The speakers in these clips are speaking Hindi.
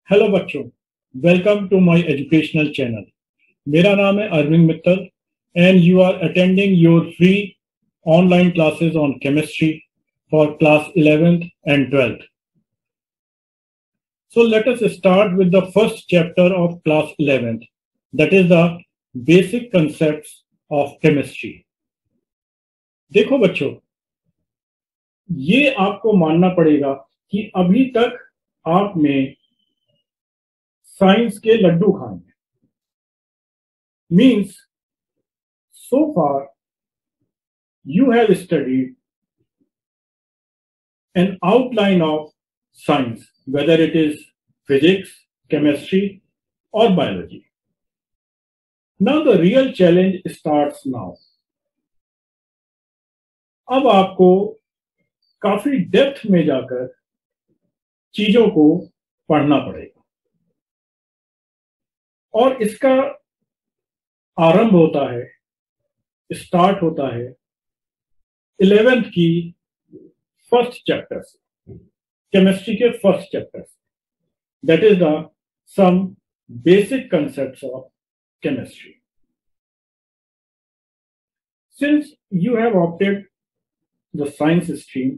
हेलो बच्चों, welcome to my educational channel. मेरा नाम है Arvind Mittal and you are attending your free online classes on chemistry for class 11th and 12th. So let us start with the first chapter of class 11th, that is the basic concepts of chemistry. देखो बच्चों, ये आपको मानना पड़ेगा कि अभी तक आपने साइंस के लड्डू खाए हैं। Means so far you have studied an outline of science, whether it is physics, chemistry or biology. Now the real challenge starts now. अब आपको काफी डेप्थ में जाकर चीजों को पढ़ना पड़ेगा और इसका आरंभ होता है, स्टार्ट होता है 11th की फर्स्ट चैप्टर से, केमिस्ट्री के फर्स्ट चैप्टर से, that is the some basic concepts of chemistry. Since you have opted the science stream,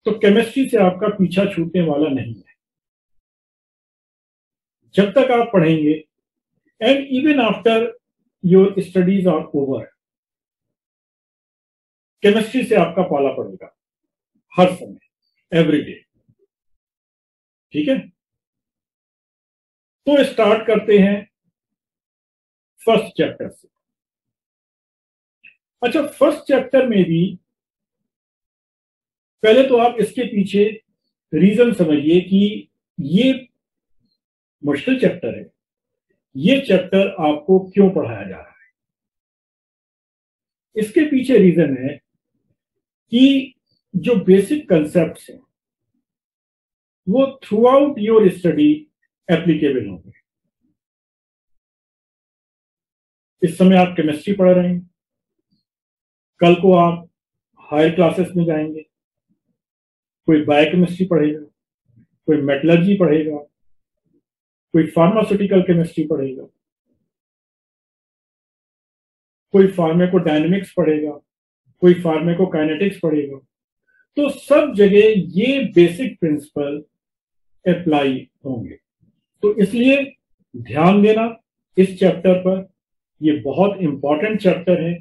तो केमिस्ट्री से आपका पीछा छूटने वाला नहीं है. जब तक आप पढ़ेंगे and even after your studies are over, chemistry से आपका पाला पड़ेगा हर समय, एवरी डे. ठीक है, तो स्टार्ट करते हैं फर्स्ट चैप्टर से. अच्छा, फर्स्ट चैप्टर में भी पहले तो आप इसके पीछे रीजन समझिए कि ये मुश्किल चैप्टर है. ये चैप्टर आपको क्यों पढ़ाया जा रहा है? इसके पीछे रीजन है कि जो बेसिक कंसेप्ट्स हैं वो through out your study applicable होंगे. इस समय आप केमिस्ट्री पढ़ रहे हैं, कल को आप हायर क्लासेस में जाएंगे, कोई बायोकेमिस्ट्री पढ़ेगा, कोई मेटलर्जी पढ़ेगा, कोई फार्मास्यूटिकल केमिस्ट्री पढ़ेगा, कोई फार्माकोडायनेमिक्स पढ़ेगा, कोई फार्माकोकाइनेटिक्स पढ़ेगा. तो सब जगह ये बेसिक प्रिंसिपल अप्लाई होंगे. तो इसलिए ध्यान देना इस चैप्टर पर. ये बहुत इंपॉर्टेंट चैप्टर है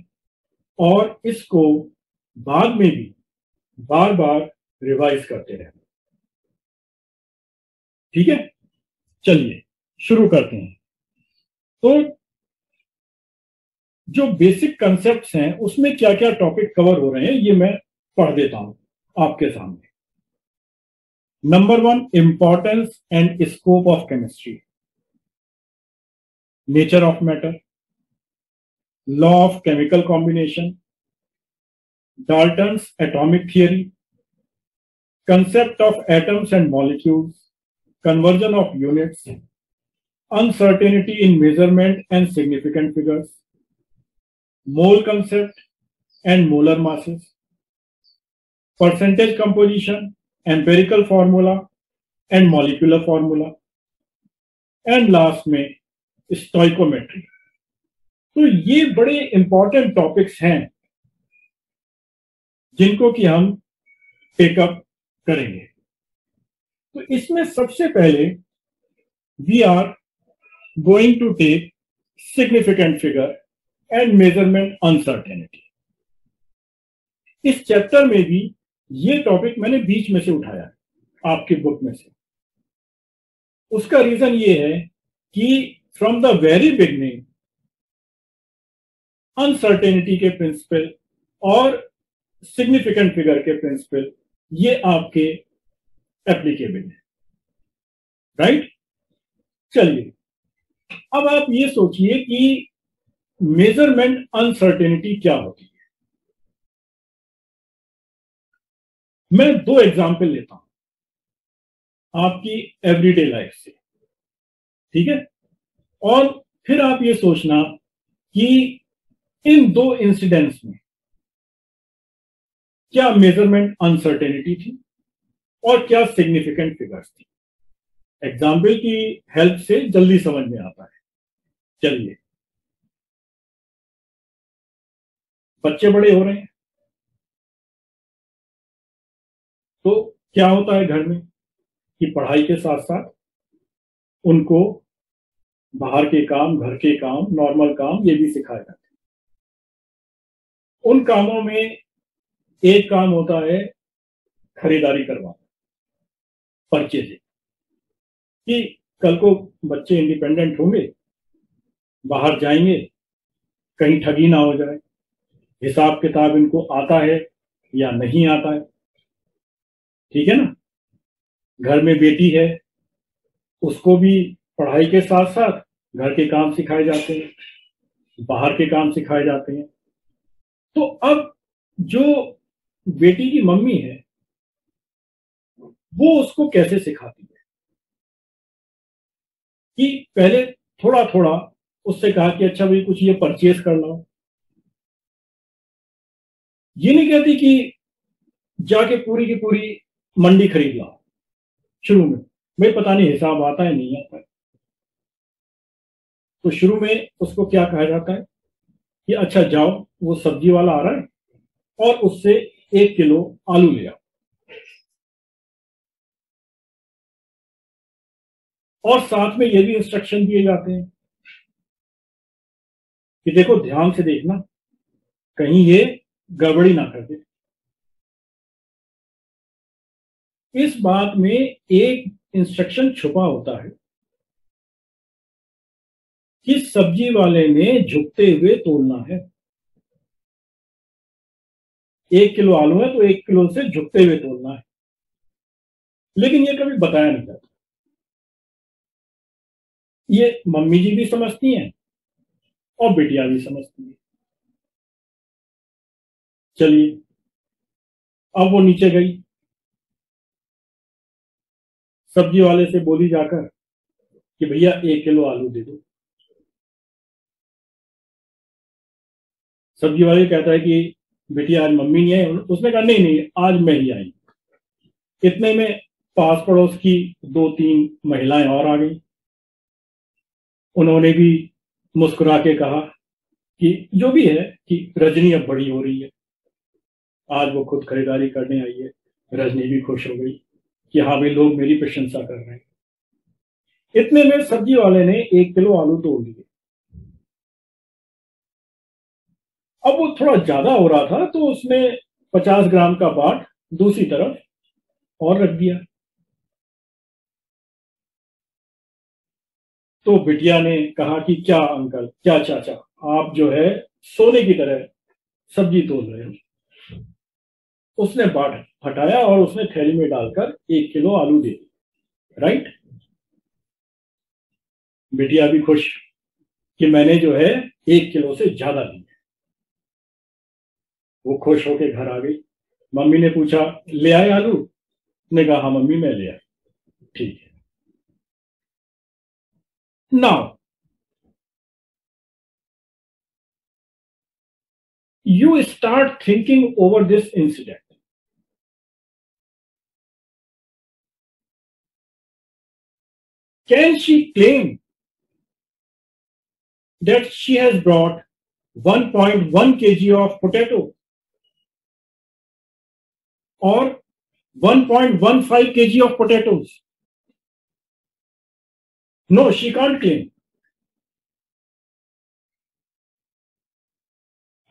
और इसको बाद में भी बार बार रिवाइज करते रहना. ठीक है, चलिए शुरू करते हैं. तो जो बेसिक कंसेप्ट्स हैं उसमें क्या क्या टॉपिक कवर हो रहे हैं ये मैं पढ़ देता हूं आपके सामने. Number 1, importance and scope of chemistry. Nature of matter, law of chemical combination, Dalton's atomic theory, concept of atoms and molecules, conversion of units, uncertainty in measurement and significant figures, mole concept and molar masses, percentage composition, empirical formula and molecular formula, and last में stoichiometry. तो ये बड़े इंपॉर्टेंट टॉपिक्स हैं जिनको कि हम टेकअप करेंगे. तो इसमें सबसे पहले we are going to take significant figure and measurement uncertainty. इस चैप्टर में भी ये टॉपिक मैंने बीच में से उठाया है आपकी बुक में से. उसका रीजन ये है कि from the very beginning uncertainty के प्रिंसिपल और सिग्निफिकेंट फिगर के प्रिंसिपल ये आपके एप्लीकेबल है. राइट? चलिए, अब आप ये सोचिए कि मेजरमेंट अनसर्टेनिटी क्या होती है. मैं 2 एग्जाम्पल लेता हूं आपकी एवरीडे लाइफ से. ठीक है, और फिर आप ये सोचना कि इन 2 इंसिडेंट्स में क्या मेजरमेंट अनसर्टेनिटी थी और क्या सिग्निफिकेंट फिगर्स थी. एग्जाम्पल की हेल्प से जल्दी समझ में आता है। चलिए, बच्चे बड़े हो रहे हैं तो क्या होता है घर में कि पढ़ाई के साथ साथ उनको बाहर के काम, घर के काम, नॉर्मल काम ये भी सिखाया जाता है। उन कामों में एक काम होता है खरीदारी करवाना, परचेजिंग, कि कल को बच्चे इंडिपेंडेंट होंगे, बाहर जाएंगे, कहीं ठगी ना हो जाए, हिसाब किताब इनको आता है या नहीं आता है। ठीक है ना। घर में बेटी है, उसको भी पढ़ाई के साथ साथ घर के काम सिखाए जाते हैं, बाहर के काम सिखाए जाते हैं। तो अब जो बेटी की मम्मी है वो उसको कैसे सिखाती है कि पहले थोड़ा थोड़ा उससे कहा कि अच्छा भाई कुछ ये परचेज कर लो। ये नहीं कहती कि जाके पूरी की पूरी मंडी खरीद ला शुरू में, भाई पता नहीं हिसाब आता है नहीं आता है। तो शुरू में उसको क्या कहा जाता है कि अच्छा जाओ, वो सब्जी वाला आ रहा है और उससे 1 किलो आलू ले आओ। और साथ में ये भी इंस्ट्रक्शन दिए जाते हैं कि देखो ध्यान से देखना, कहीं ये गड़बड़ी ना कर दे। इस बात में एक इंस्ट्रक्शन छुपा होता है कि सब्जी वाले ने झुकते हुए तोलना है। 1 किलो आलू है तो 1 किलो से झुकते हुए तोलना है, लेकिन ये कभी बताया नहीं जाता। ये मम्मी जी भी समझती हैं और बेटियां भी समझती हैं। चलिए, अब वो नीचे गई, सब्जी वाले से बोली जाकर कि भैया 1 किलो आलू दे दो। सब्जी वाले कहता है कि बेटिया आज मम्मी नहीं है। उसने कहा नहीं नहीं, आज मैं ही आई। इतने में पास पड़ोस की 2-3 महिलाएं और आ गई। उन्होंने भी मुस्कुरा के कहा कि जो भी है कि रजनी अब बड़ी हो रही है, आज वो खुद खरीदारी करने आई है। रजनी भी खुश हो गई कि हाँ भाई, लोग मेरी प्रशंसा कर रहे हैं। इतने में सब्जी वाले ने 1 किलो आलू तोड़ दिए। अब वो थोड़ा ज्यादा हो रहा था तो उसने 50 ग्राम का बाट दूसरी तरफ और रख दिया। तो बिटिया ने कहा कि क्या अंकल, क्या चाचा, आप जो है सोने की तरह सब्जी तोल रहे हो। उसने बाट हटाया और उसने थैली में डालकर 1 किलो आलू दे दिए। राइट। बिटिया भी खुश कि मैंने जो है 1 किलो से ज्यादा दी। वो खुश होकर घर आ गई। मम्मी ने पूछा ले आए आलू? ने कहा हाँ मम्मी मैं ले आई। ठीक है। Now you start thinking over this incident. Can she claim that she has brought 1.1 kg of potato or 1.15 kg of potatoes? No, she can't claim.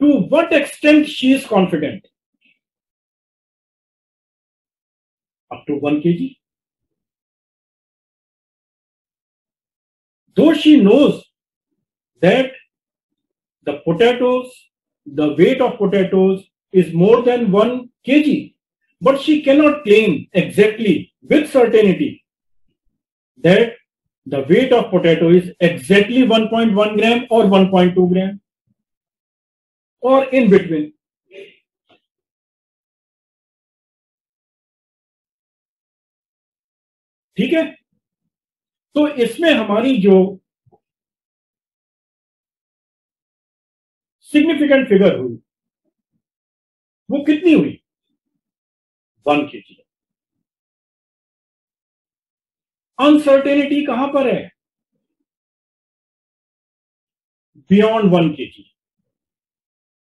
To what extent she is confident? Up to 1 kg. Though she knows that the potatoes, the weight of potatoes is more than 1 kg, but she cannot claim exactly with certainty that the weight of potato is exactly 1.1 gram or 1.2 gram or in between. ठीक है। तो इसमें हमारी जो सिग्निफिकेंट फिगर हुई वो कितनी हुई? 1 kg। अनसर्टेनिटी कहां पर है? Beyond 1 kg।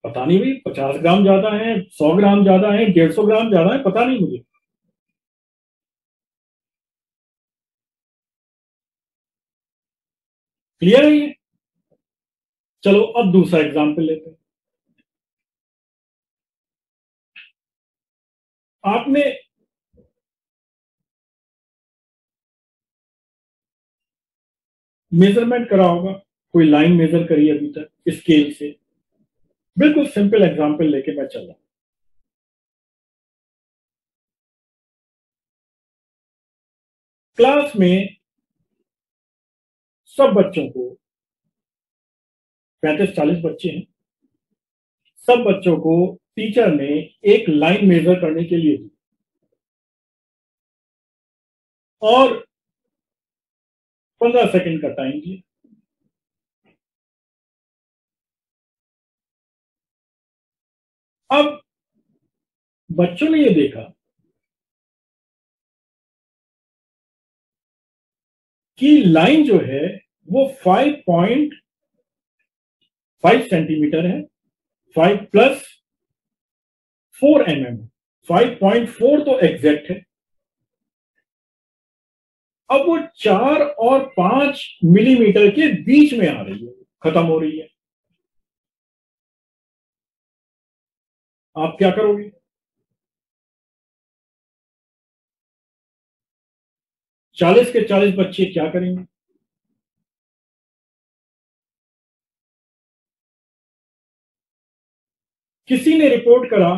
पता नहीं भाई, 50 ग्राम ज्यादा है, 100 ग्राम ज्यादा है, 150 ग्राम ज्यादा है, पता नहीं मुझे। क्लियर है ये? चलो अब दूसरा एग्जाम्पल लेते हैं। आपने मेजरमेंट करा होगा, कोई लाइन मेजर करी अभी तक स्केल से। बिल्कुल सिंपल एग्जाम्पल लेके मैं चल रहा हूं। क्लास में सब बच्चों को, 35-40 बच्चे हैं, सब बच्चों को टीचर ने एक लाइन मेजर करने के लिए दी और 15 सेकंड का टाइम दिया। अब बच्चों ने ये देखा कि लाइन जो है वो 5.5 सेंटीमीटर है, 5+4 mm, 5.4 तो एग्जैक्ट है। अब वो 4 और 5 मिलीमीटर के बीच में आ रही है, खत्म हो रही है। आप क्या करोगे? 40 के 40 बच्चे क्या करेंगे? किसी ने रिपोर्ट करा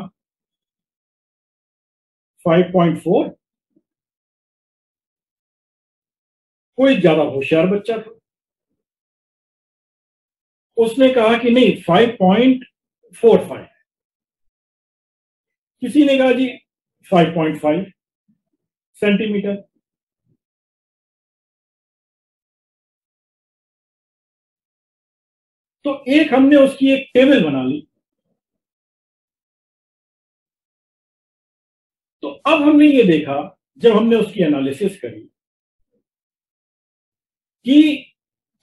5.4, कोई ज्यादा होशियार बच्चा था, उसने कहा कि नहीं 5.45। किसी ने कहा जी 5.5 सेंटीमीटर। तो एक हमने उसकी एक टेबल बना ली। तो अब हमने ये देखा, जब हमने उसकी एनालिसिस करी, कि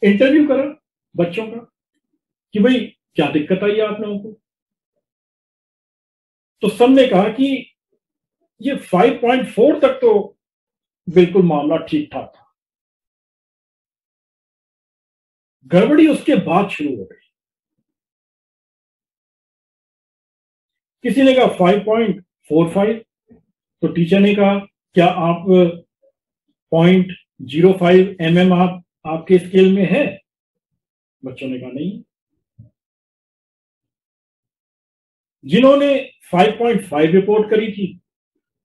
इंटरव्यू करा बच्चों का कि भाई क्या दिक्कत आई है आप लोगों को, तो सबने कहा कि ये 5.4 तक तो बिल्कुल मामला ठीक ठाक था, गड़बड़ी उसके बाद शुरू हो गई। किसी ने कहा 5.45, तो टीचर ने कहा क्या आप 0.05 mm आप आपके स्केल में है? बच्चों ने कहा नहीं। जिन्होंने 5.5 रिपोर्ट करी थी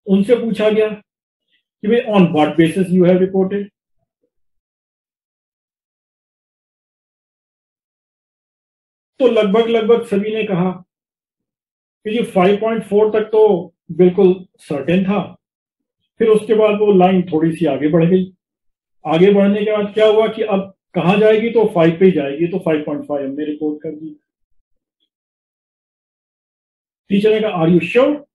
उनसे पूछा गया कि भाई on what basis you have reported? तो लगभग लगभग सभी ने कहा कि जी 5.4 तक तो बिल्कुल सर्टेन था। फिर उसके बाद वो लाइन थोड़ी सी आगे बढ़ गई। आगे बढ़ने के बाद क्या हुआ कि अब कहां जाएगी, तो 5 पे ही जाएगी, तो 5.5 हमने रिपोर्ट कर दी। टीचर ने कहा आर यू श्योर?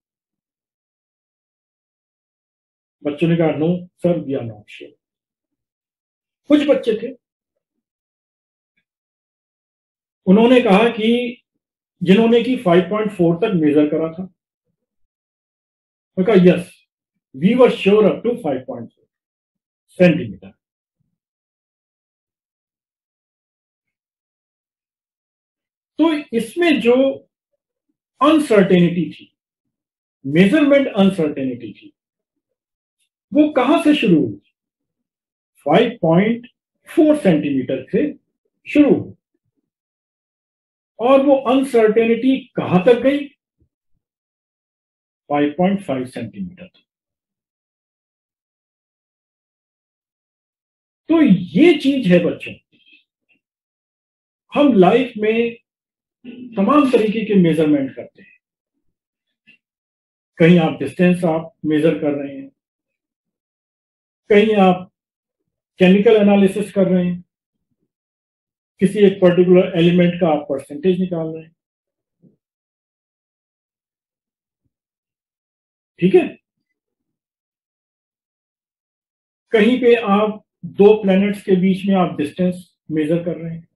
बच्चों ने कहा no sir, we are not sure. कुछ बच्चे थे, उन्होंने कहा कि जिन्होंने कि 5.4 तक मेजर करा था, उन्होंने कहा yes we were sure up to 5.4 centimetre. तो इसमें जो अनसर्टेनिटी थी, मेजरमेंट अनसर्टेनिटी थी, वो कहां से शुरू हुई? 5.4 सेंटीमीटर से शुरू हुई, और वो अनसर्टेनिटी कहां तक गई? 5.5 सेंटीमीटर। तो ये चीज है बच्चों, हम लाइफ में तमाम तरीके के मेजरमेंट करते हैं। कहीं आप डिस्टेंस आप मेजर कर रहे हैं, कहीं आप केमिकल एनालिसिस कर रहे हैं, किसी एक पर्टिकुलर एलिमेंट का आप परसेंटेज निकाल रहे हैं। ठीक है? कहीं पे आप दो प्लैनेट्स के बीच में आप डिस्टेंस मेजर कर रहे हैं।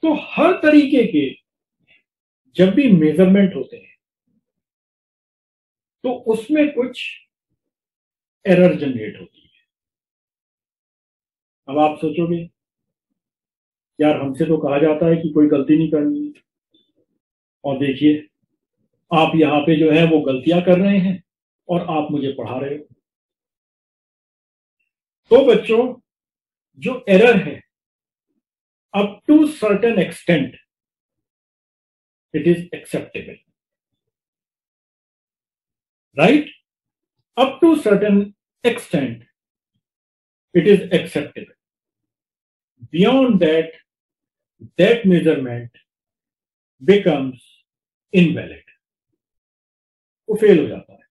तो हर तरीके के जब भी मेजरमेंट होते हैं तो उसमें कुछ एरर जनरेट होती है। अब आप सोचोगे यार हमसे तो कहा जाता है कि कोई गलती नहीं करनी है, और देखिए आप यहां पे जो है वो गलतियां कर रहे हैं और आप मुझे पढ़ा रहे हो। तो बच्चों, जो एरर है up to certain extent it is acceptable, right? Up to certain extent it is acceptable. Beyond that, that measurement becomes invalid. वो फेल हो जाता है,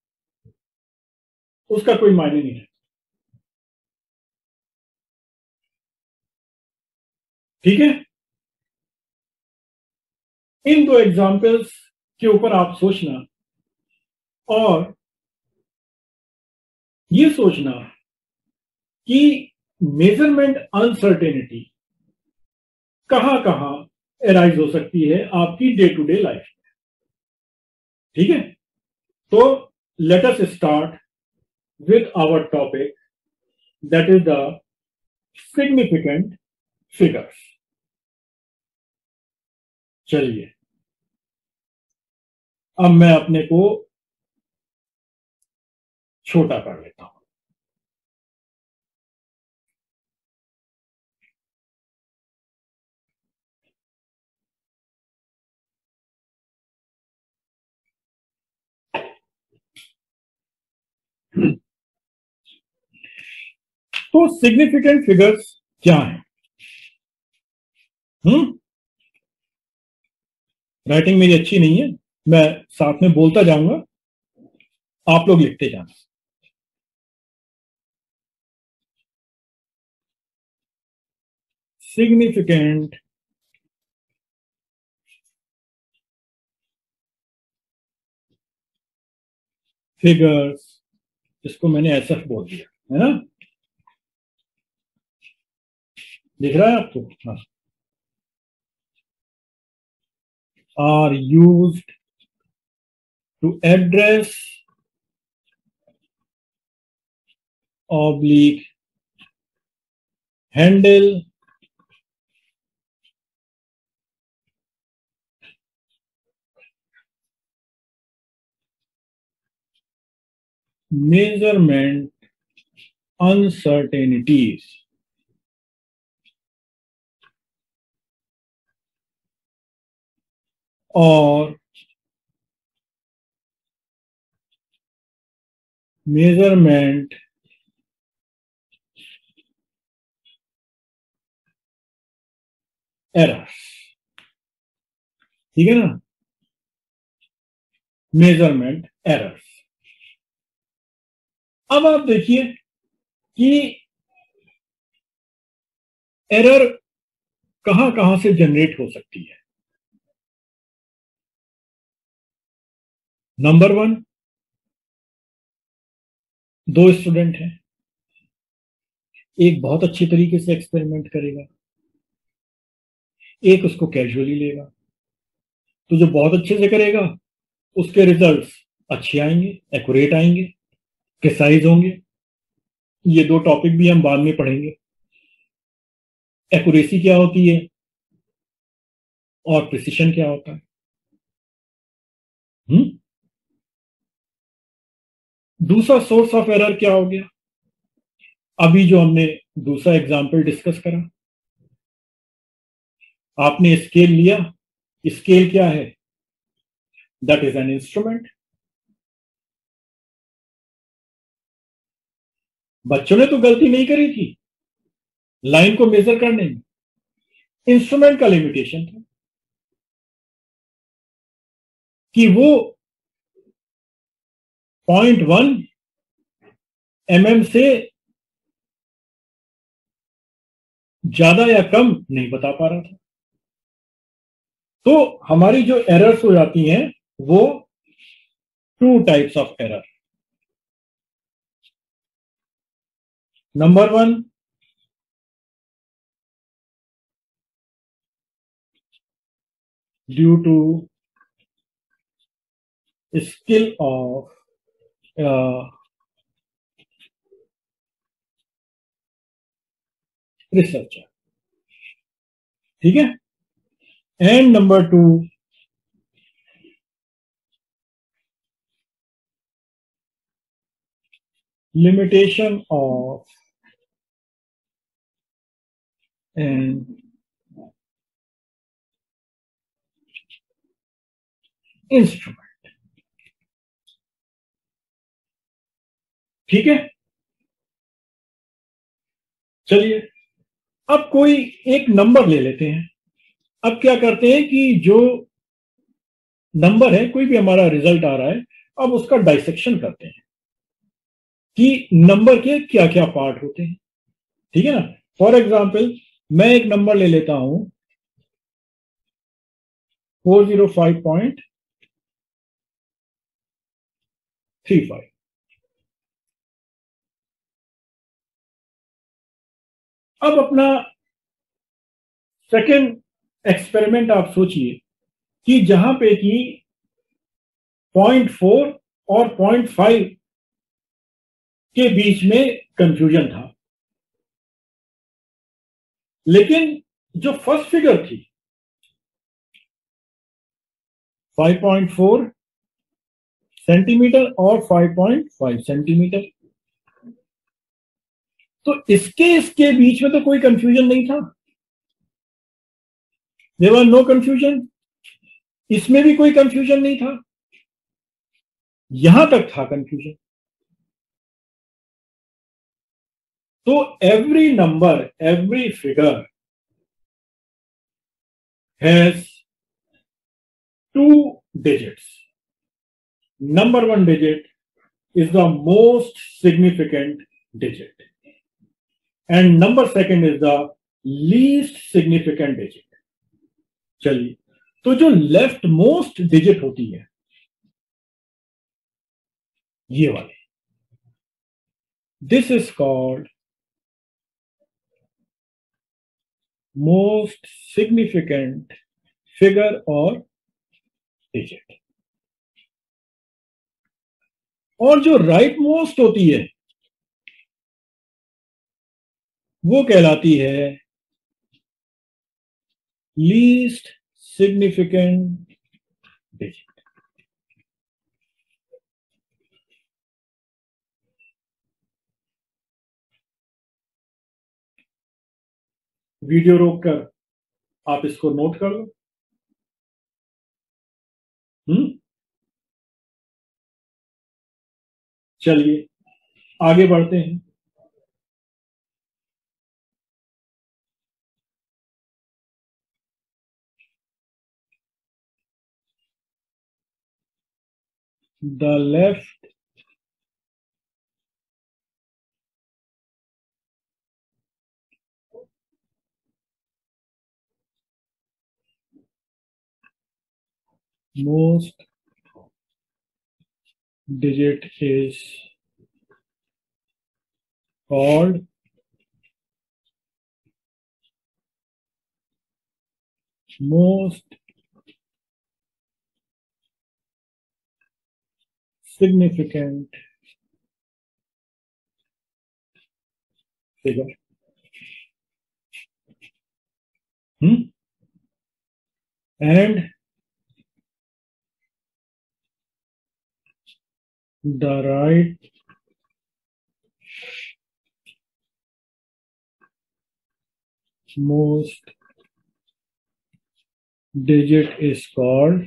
उसका कोई मायने नहीं है। ठीक है, इन दो एग्जाम्पल्स के ऊपर आप सोचना और ये सोचना कि मेजरमेंट अनसर्टेनिटी कहां कहां एराइज हो सकती है आपकी डे टू डे लाइफ में। ठीक है, तो let us start with our topic, that is the significant figures. चलिए, अब मैं अपने को छोटा कर लेता हूं। तो सिग्निफिकेंट फिगर्स क्या है? राइटिंग मेरी अच्छी नहीं है, मैं साथ में बोलता जाऊंगा, आप लोग लिखते जाना। सिग्निफिकेंट फिगर्स, इसको मैंने एसएफ बोल दिया है ना, दिख रहा है आपको? हाँ, are used to address oblique handle measurement uncertainties और measurement errors। ठीक है ना, मेजरमेंट एरर्स। अब आप देखिए कि एरर कहां कहां से जनरेट हो सकती है। नंबर वन, दो स्टूडेंट हैं, एक बहुत अच्छी तरीके से एक्सपेरिमेंट करेगा, एक उसको कैजुअली लेगा। तो जो बहुत अच्छे से करेगा उसके रिजल्ट्स अच्छे आएंगे, एक्यूरेट आएंगे, प्रिसाइज होंगे। ये दो टॉपिक भी हम बाद में पढ़ेंगे, एक्यूरेसी क्या होती है और प्रिसिशन क्या होता है। दूसरा सोर्स ऑफ एरर क्या हो गया? अभी जो हमने दूसरा एग्जाम्पल डिस्कस करा, आपने स्केल लिया, स्केल क्या है? That is an instrument. बच्चों ने तो गलती नहीं करी थी लाइन को मेजर करने में, इंस्ट्रूमेंट का लिमिटेशन था कि वो 0.1 mm से ज्यादा या कम नहीं बता पा रहा था। तो हमारी जो एरर्स हो जाती हैं वो two types of error. Number 1, due to skill of researcher, ठीक है। And number 2, limitation of an instrument, ठीक है। चलिए अब कोई एक नंबर ले लेते हैं। अब क्या करते हैं कि जो नंबर है, कोई भी हमारा रिजल्ट आ रहा है, अब उसका डाइसेक्शन करते हैं कि नंबर के क्या क्या पार्ट होते हैं, ठीक है ना। फॉर एग्जाम्पल मैं एक नंबर ले लेता हूं 405.35। अब अपना सेकेंड एक्सपेरिमेंट आप सोचिए कि जहां पे कि 0.4 और 0.5 के बीच में कंफ्यूजन था, लेकिन जो फर्स्ट फिगर थी 5.4 सेंटीमीटर और 5.5 सेंटीमीटर, तो इसके बीच में तो कोई कंफ्यूजन नहीं था, देयर वाज नो कंफ्यूजन। इसमें भी कोई कंफ्यूजन नहीं था, यहां तक था कंफ्यूजन। तो every number, every figure has 2 digits. Number 1 digit is the most significant digit and number 2 is the least significant digit. चलिए, तो जो लेफ्ट मोस्ट डिजिट होती है ये वाले, this is called most significant figure और डिजिट। और जो राइट मोस्ट होती है वो कहलाती है लीस्ट सिग्निफिकेंट डिजिट। वीडियो रोककर आप इसको नोट कर लो। चलिए आगे बढ़ते हैं। The left most digit is called most significant figure. And the right most digit is called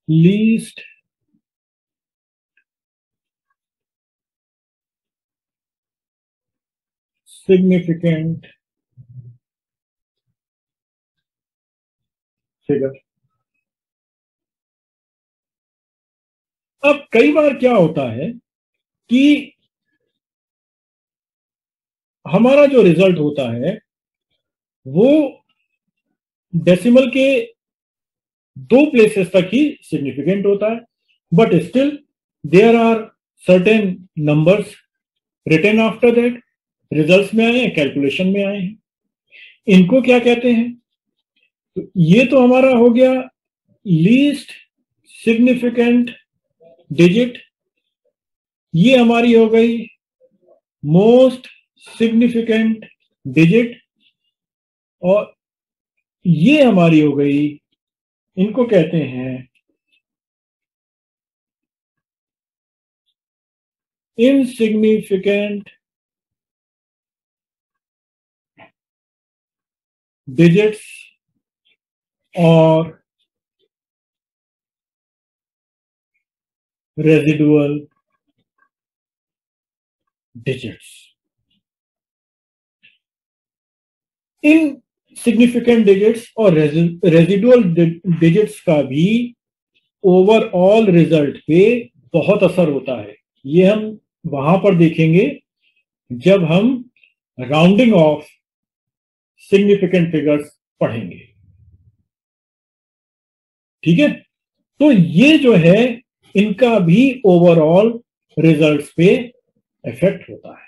least significant figure. अब कई बार क्या होता है कि हमारा जो रिजल्ट होता है वो डेसिमल के 2 प्लेसेस तक ही सिग्निफिकेंट होता है, but still there are certain numbers written after that, results में आए हैं, कैलकुलेशन में आए हैं, इनको क्या कहते हैं? तो ये तो हमारा हो गया लीस्ट सिग्निफिकेंट डिजिट, ये हमारी हो गई मोस्ट सिग्निफिकेंट डिजिट, और ये हमारी हो गई, इनको कहते हैं इनसिग्निफिकेंट डिजिट्स और रेजिडुअल डिजिट्स। इन सिग्निफिकेंट डिजिट्स और रेजिडुअल डिजिट्स का भी ओवरऑल रिजल्ट पे बहुत असर होता है। ये हम वहां पर देखेंगे जब हम राउंडिंग ऑफ सिग्निफिकेंट फिगर्स पढ़ेंगे, ठीक है? तो ये जो है इनका भी ओवरऑल रिजल्ट्स पे इफेक्ट होता है।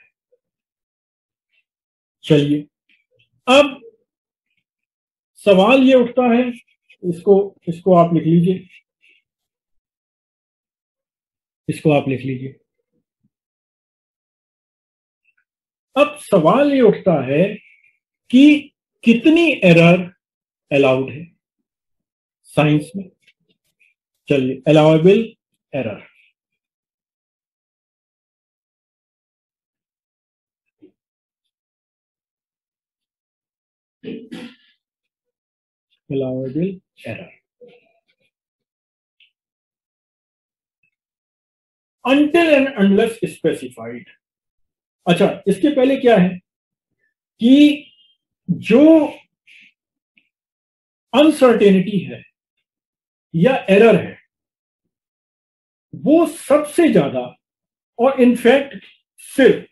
चलिए, अब सवाल ये उठता है, इसको इसको आप लिख लीजिए, इसको आप लिख लीजिए। अब सवाल ये उठता है कि कितनी एरर अलाउड है साइंस में? चलिए, allowable error, allowable error, until and unless specified. अच्छा, इसके पहले क्या है कि जो अनसर्टेनिटी है या एरर है वो सबसे ज्यादा, और इनफैक्ट सिर्फ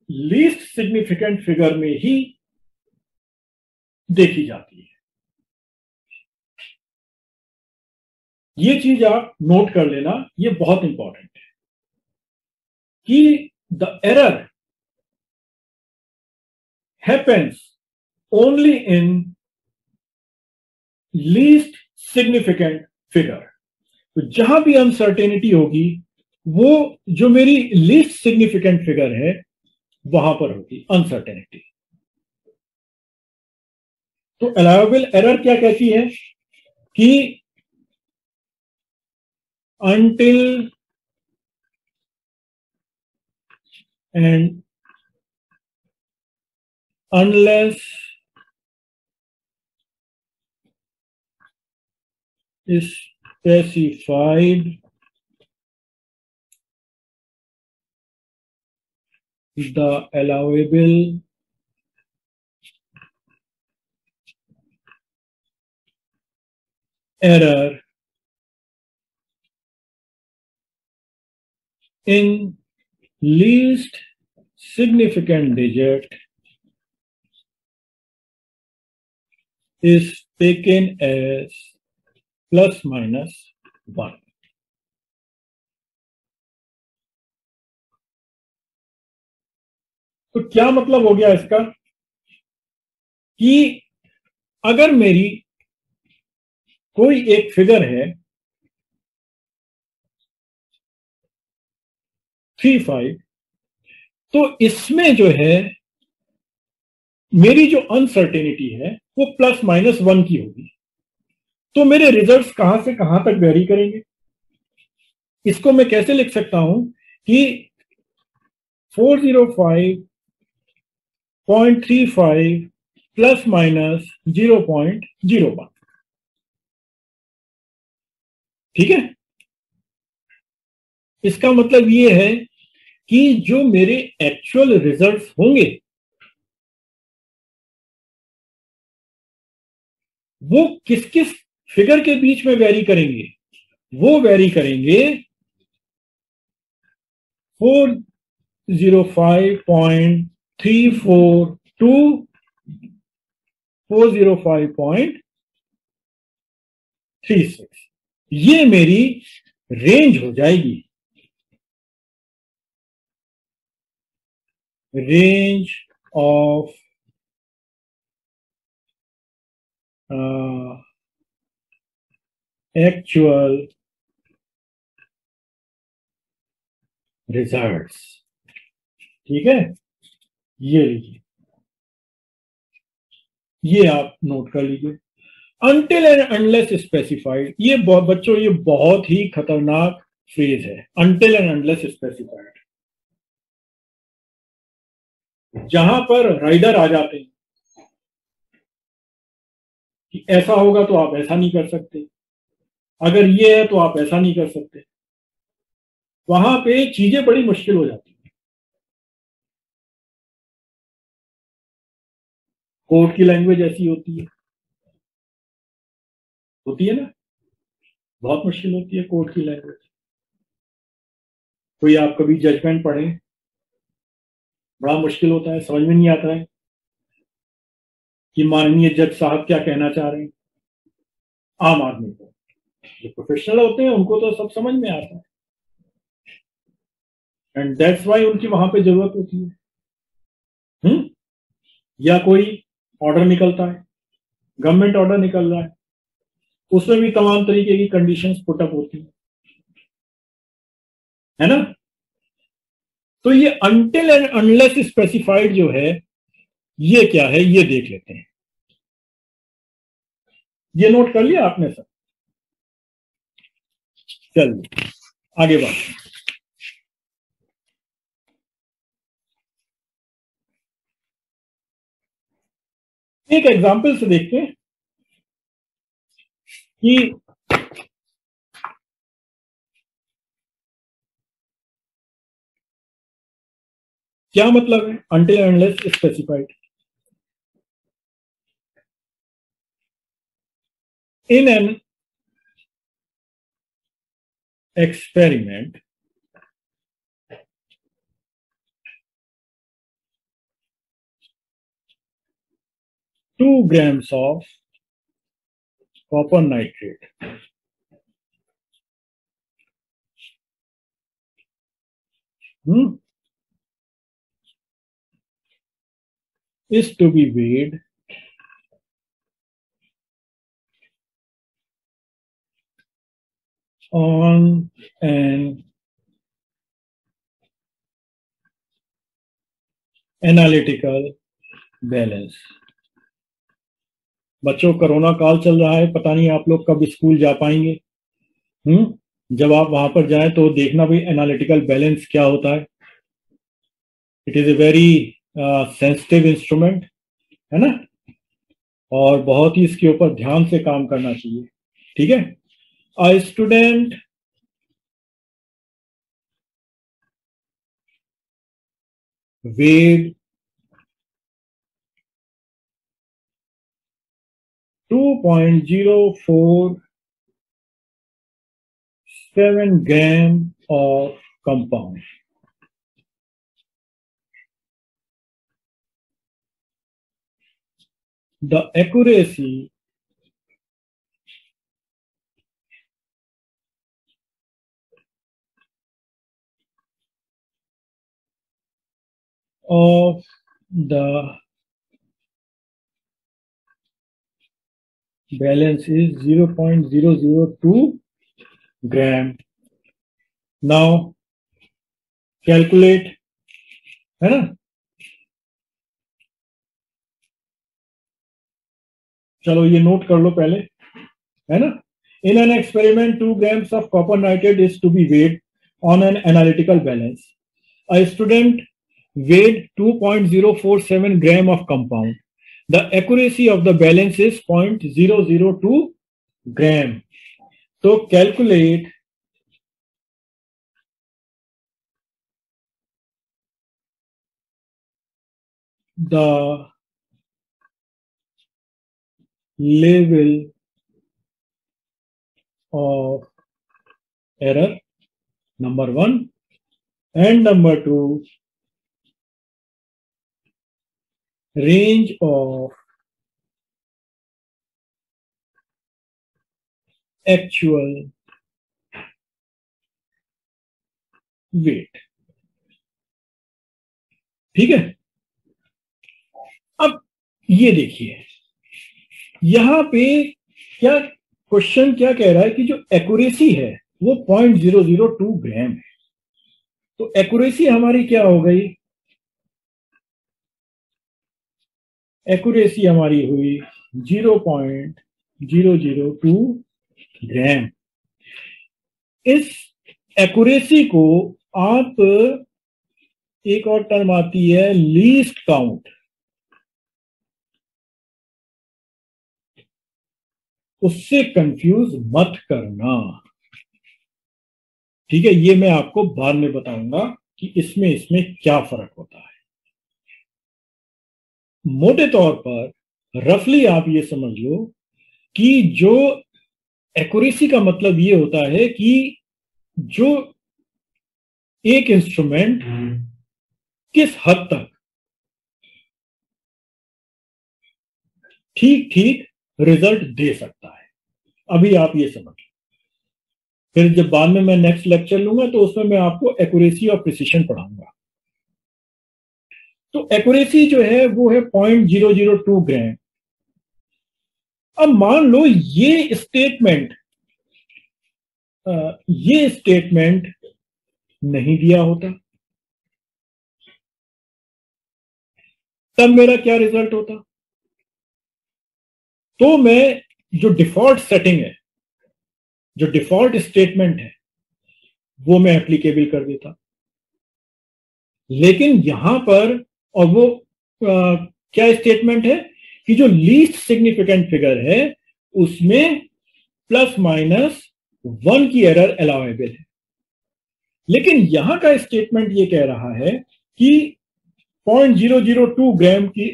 लीस्ट सिग्निफिकेंट फिगर में ही देखी जाती है। ये चीज आप नोट कर लेना, ये बहुत इंपॉर्टेंट है कि the error happens only in least significant figure. तो जहां भी अनसर्टेनिटी होगी वो जो मेरी लीस्ट सिग्निफिकेंट फिगर है वहां पर होगी अनसर्टेनिटी। तो अलाउएबल एरर क्या कहती है कि until and unless specified, the allowable error in least significant digit is taken as plus minus 1। तो क्या मतलब हो गया इसका कि अगर मेरी कोई एक फिगर है 3, 5, तो इसमें जो है मेरी जो अनसर्टेनिटी है वो प्लस माइनस 1 की होगी। तो मेरे रिजल्ट्स कहां से कहां तक वेरी करेंगे? इसको मैं कैसे लिख सकता हूं कि 405.35 प्लस माइनस 0.01, ठीक है? इसका मतलब ये है कि जो मेरे एक्चुअल रिजल्ट्स होंगे वो किस किस फिगर के बीच में वेरी करेंगे? वो वेरी करेंगे 405.34 टू 405.36। ये मेरी रेंज हो जाएगी। range of actual results। ठीक है, ये लीजिए, ये आप नोट कर लीजिए। अनटिल एंड अनलेस स्पेसिफाइड, ये बच्चों ये बहुत ही खतरनाक फ्रेज है, अनटिल एंड अनलेस स्पेसिफाइड। जहां पर राइडर आ जाते हैं कि ऐसा होगा तो आप ऐसा नहीं कर सकते, अगर ये है तो आप ऐसा नहीं कर सकते, वहां पे चीजें बड़ी मुश्किल हो जाती है। कोर्ट की लैंग्वेज ऐसी होती है ना, बहुत मुश्किल होती है कोर्ट की लैंग्वेज। कोई आप कभी जजमेंट पढ़े, बड़ा मुश्किल होता है, समझ में नहीं आता है कि माननीय जज साहब क्या कहना चाह रहे हैं। आम आदमी को, जो प्रोफेशनल होते हैं उनको तो सब समझ में आता है, एंड दैट्स वाई उनकी वहां पे जरूरत होती है। हम्म, या कोई ऑर्डर निकलता है, गवर्नमेंट ऑर्डर निकल रहा है, उसमें भी तमाम तरीके की कंडीशंस पुटअप होती है ना। तो ये अनटिल एंड अनलेस स्पेसिफाइड जो है, ये क्या है, ये देख लेते हैं। ये नोट कर लिया आपने सर? चलिए आगे बढ़ते हैं। एक एग्जाम्पल से देखते हैं कि क्या मतलब है until and unless specified. In an experiment, 2 grams of copper nitrate is to be weighed on an analytical balance। बच्चों, कोरोना काल चल रहा है, पता नहीं आप लोग कब स्कूल जा पाएंगे। जब आप वहां पर जाएं तो देखना भाई एनालिटिकल बैलेंस क्या होता है। It is a very sensitive instrument, है ना, और बहुत ही इसके ऊपर ध्यान से काम करना चाहिए। ठीक है, a student weighed 2.047 gram of compound। The accuracy of the balance is 0.002 gram। Now calculate, है ना, चलो ये नोट कर लो पहले, है ना। In an experiment, 2 grams of copper nitrate is to be weighed on an analytical balance। A student weighed 2.047 gram of compound। The accuracy of the balance is 0.002 gram। So calculate the level of error, number one, and number two, range of actual weight। ठीक है। अब ये देखिए यहां पे क्या क्वेश्चन क्या कह रहा है कि जो एक्यूरेसी है वो 0.002 ग्राम है। तो एक्यूरेसी हमारी क्या हो गई, एक्यूरेसी हमारी हुई 0.002 ग्राम। इस एक्यूरेसी को आप, एक और टर्म आती है लीस्ट काउंट, उससे कंफ्यूज मत करना। ठीक है, ये मैं आपको बाद में बताऊंगा कि इसमें क्या फर्क होता है। मोटे तौर पर रफली आप ये समझ लो कि जो एक्यूरेसी का मतलब ये होता है कि जो एक इंस्ट्रूमेंट किस हद तक ठीक ठीक रिजल्ट दे सकता है। अभी आप ये समझ, फिर जब बाद में मैं नेक्स्ट लेक्चर लूंगा तो उसमें मैं आपको एक्यूरेसी और प्रिसिशन पढ़ाऊंगा। तो एक्यूरेसी जो है वो है 0.002 ग्राम। अब मान लो ये स्टेटमेंट नहीं दिया होता, तब मेरा क्या रिजल्ट होता। तो मैं जो डिफॉल्ट सेटिंग है, जो डिफॉल्ट स्टेटमेंट है, वो मैं एप्लीकेबल कर देता। लेकिन यहां पर, और वो क्या स्टेटमेंट है कि जो लीस्ट सिग्निफिकेंट फिगर है उसमें प्लस माइनस 1 की एरर अलाउेबल है। लेकिन यहां का स्टेटमेंट ये कह रहा है कि 0.002 ग्राम की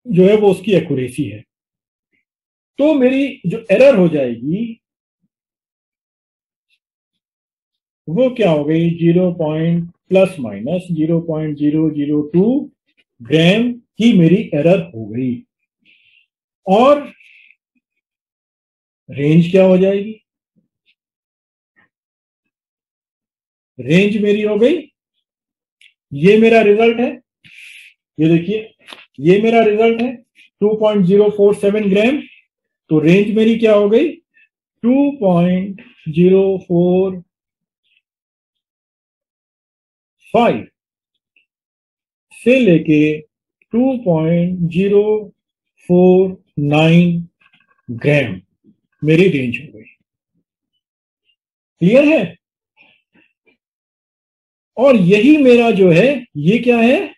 जो है वो उसकी एक्यूरेसी है। तो मेरी जो एरर हो जाएगी वो क्या हो गई, 0 प्लस माइनस 0.002 ग्राम की मेरी एरर हो गई। और रेंज क्या हो जाएगी, रेंज मेरी हो गई, ये मेरा रिजल्ट है, ये देखिए ये मेरा रिजल्ट है 2.047 ग्राम। तो रेंज मेरी क्या हो गई, 2.045 से लेके 2.049 ग्राम मेरी रेंज हो गई। क्लियर है। और यही मेरा जो है ये क्या है,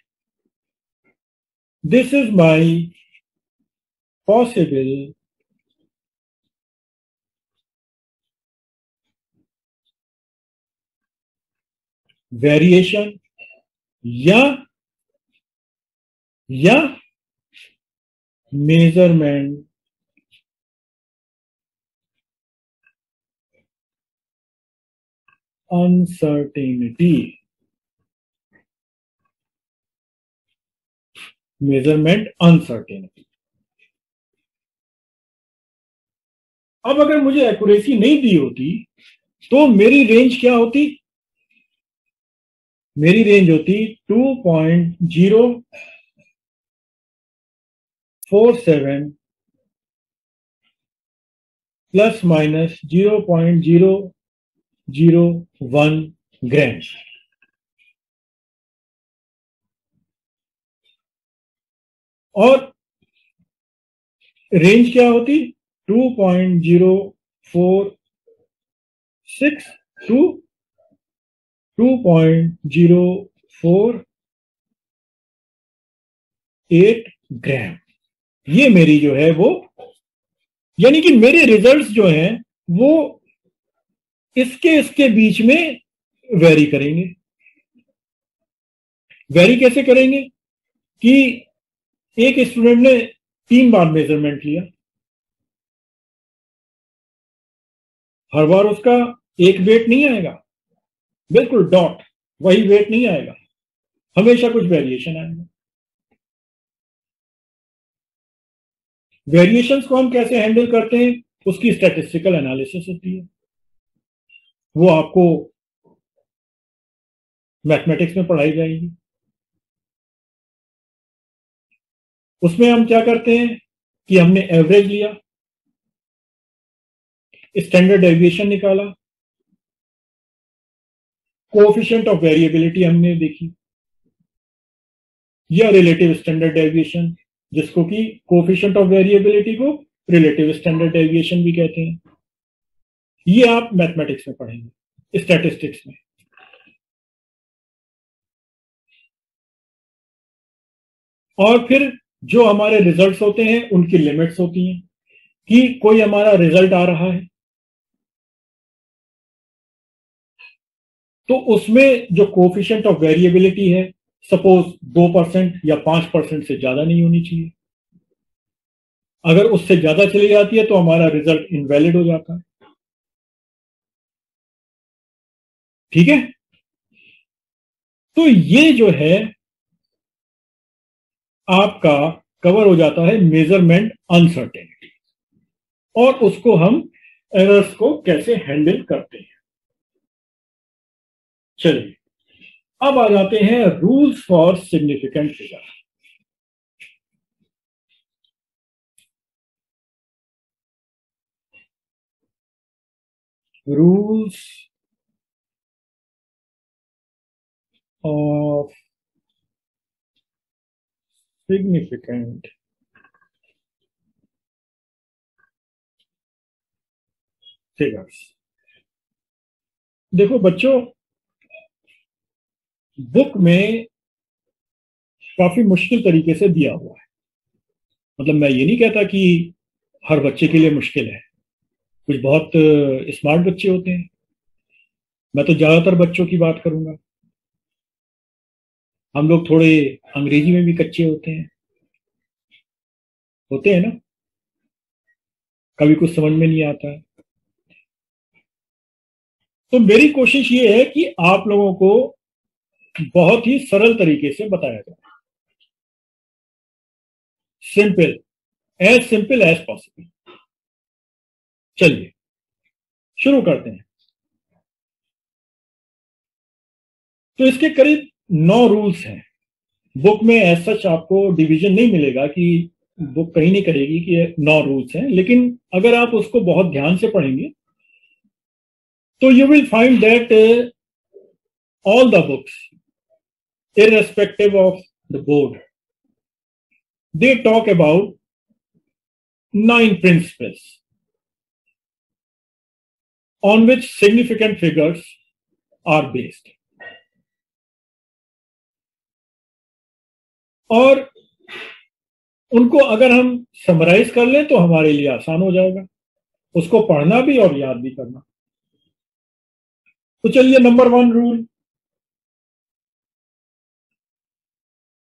this is my possible variation या मेजरमेंट अनसर्टेनिटी, मेजरमेंट अनसर्टेनिटी। अब अगर मुझे एक्यूरेसी नहीं दी होती तो मेरी रेंज क्या होती, मेरी रेंज होती 2.047 प्लस माइनस 0.001 ग्राम। और रेंज क्या होती, 2.046 टू 2.048 ग्राम। ये मेरी जो है वो, यानी कि मेरे रिजल्ट्स जो हैं वो इसके बीच में वेरी करेंगे। वेरी कैसे करेंगे कि एक स्टूडेंट ने 3 बार मेजरमेंट लिया, हर बार उसका एक वेट नहीं आएगा, बिल्कुल डॉट वही वेट नहीं आएगा, हमेशा कुछ वेरिएशन आएगा। वेरिएशंस को हम कैसे हैंडल करते हैं, उसकी स्टैटिस्टिकल एनालिसिस होती है, वो आपको मैथमेटिक्स में पढ़ाई जाएगी। उसमें हम क्या करते हैं कि हमने एवरेज लिया, स्टैंडर्ड डेविएशन निकाला, कोएफिशिएंट ऑफ वेरिएबिलिटी हमने देखी, या रिलेटिव स्टैंडर्ड डेविएशन, जिसको कि कोएफिशिएंट ऑफ वेरिएबिलिटी को रिलेटिव स्टैंडर्ड डेविएशन भी कहते हैं। ये आप मैथमेटिक्स में पढ़ेंगे, स्टैटिस्टिक्स में। और फिर जो हमारे रिजल्ट्स होते हैं उनकी लिमिट्स होती हैं कि कोई हमारा रिजल्ट आ रहा है तो उसमें जो कोएफिशिएंट ऑफ वेरिएबिलिटी है, सपोज 2% या 5% से ज्यादा नहीं होनी चाहिए। अगर उससे ज्यादा चली जाती है तो हमारा रिजल्ट इनवैलिड हो जाता है। ठीक है, तो ये जो है आपका कवर हो जाता है मेजरमेंट अनसर्टेनिटी, और उसको हम एरर्स को कैसे हैंडल करते हैं। चलिए अब आ जाते हैं rules for significant figure. Rules of significant figures. देखो बच्चों, बुक में काफी मुश्किल तरीके से दिया हुआ है। मतलब मैं ये नहीं कहता कि हर बच्चे के लिए मुश्किल है, कुछ बहुत स्मार्ट बच्चे होते हैं। मैं तो ज्यादातर बच्चों की बात करूंगा। हम लोग थोड़े अंग्रेजी में भी कच्चे होते हैं ना, कभी कुछ समझ में नहीं आता है। तो मेरी कोशिश ये है कि आप लोगों को बहुत ही सरल तरीके से बताया जाए, सिंपल एज पॉसिबल। चलिए शुरू करते हैं। तो इसके करीब 9 रूल्स हैं। बुक में एज सच आपको डिवीजन नहीं मिलेगा कि बुक कहीं नहीं करेगी कि ये 9 रूल्स हैं, लेकिन अगर आप उसको बहुत ध्यान से पढ़ेंगे तो you will find that all the books, irrespective of the board, they talk about 9 principles on which significant figures are based. और उनको अगर हम समराइज कर लें तो हमारे लिए आसान हो जाएगा उसको पढ़ना भी और याद भी करना। तो चलिए नंबर 1 रूल,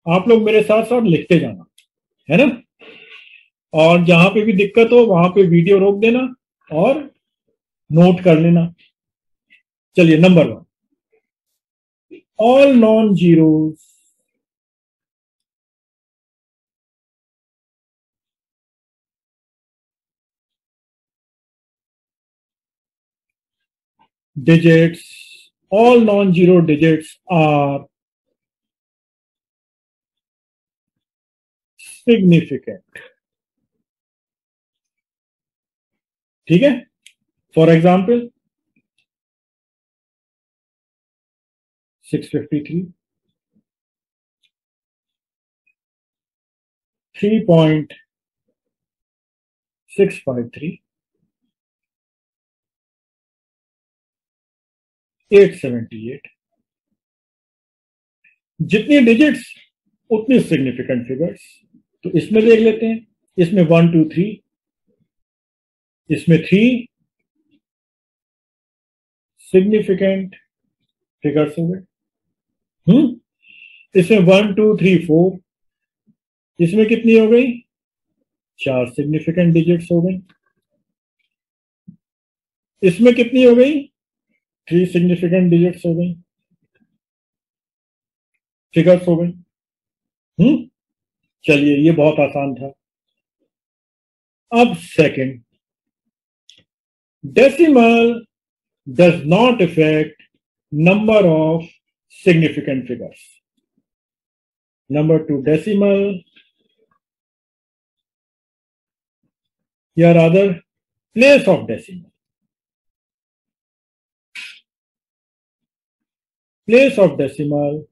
आप लोग मेरे साथ साथ लिखते जाना, है ना। और जहां पे भी दिक्कत हो वहां पे वीडियो रोक देना और नोट कर लेना। चलिए number 1, all non-zeros digits, all non-zero digits are significant. ठीक है, फॉर एग्जाम्पल 653, 3.653, 878। जितनी डिजिट्स उतनी सिग्निफिकेंट फिगर्स। तो इसमें देख लेते हैं, इसमें 1 2 3, इसमें 3 सिग्निफिकेंट फिगर्स हो गए। इसमें 1 2 3 4, इसमें कितनी हो गई, 4 सिग्निफिकेंट डिजिट्स हो गई। इसमें कितनी हो गई, 3 सिग्निफिकेंट डिजिट्स हो गई, फिगर्स हो गई। चलिए ये बहुत आसान था। अब second, decimal does not effect number of significant figures. Number 2, decimal या rather place of decimal. Place of decimal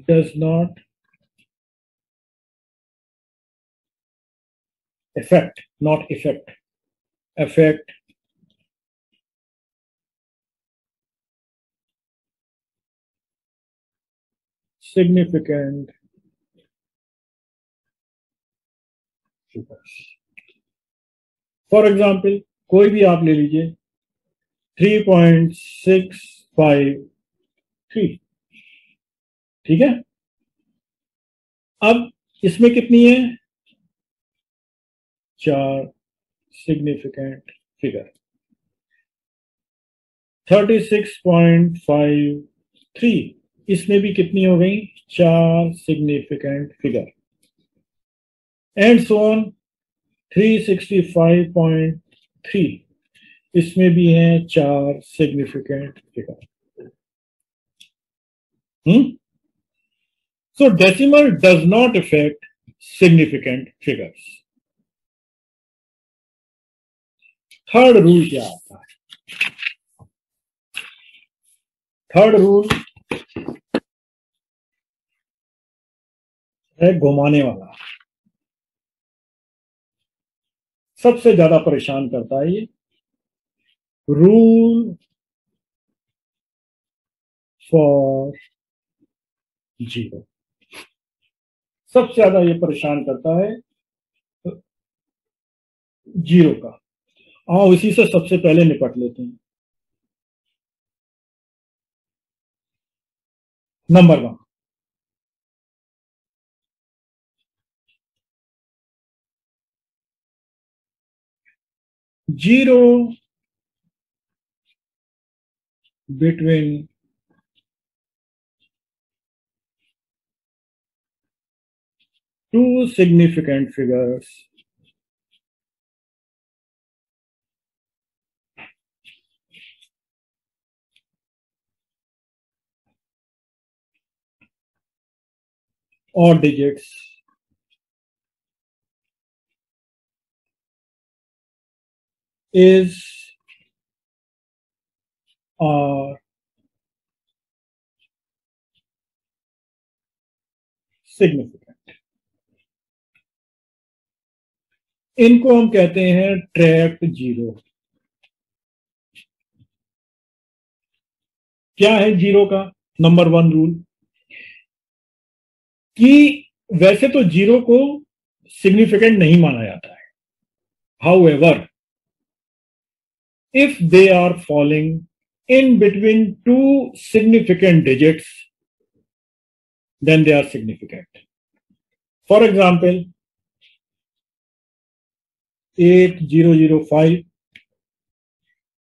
does not affect, not effect, affect significant figures. For example कोई भी आप ले लीजिए 3.653. ठीक है. अब इसमें कितनी है? 4 सिग्निफिकेंट फिगर. 36.53 इसमें भी कितनी हो गई? 4 significant figure. And so on. 365.3 इसमें भी हैं 4 significant figure. So decimal does not affect significant figures. Third rule क्या आता है? थर्ड रूल है घुमाने वाला. सबसे ज्यादा परेशान करता है ये. Rule for zero. सबसे ज्यादा ये परेशान करता है जीरो का. आओ इसी से सबसे पहले निपट लेते हैं. Number 1, zero between two significant figures or digits is or significant. इनको हम कहते हैं ट्रैप्ड जीरो. क्या है जीरो का नंबर 1 रूल? कि वैसे तो जीरो को सिग्निफिकेंट नहीं माना जाता है. However, if they are falling in between two significant digits, then they are significant. For example, 8005,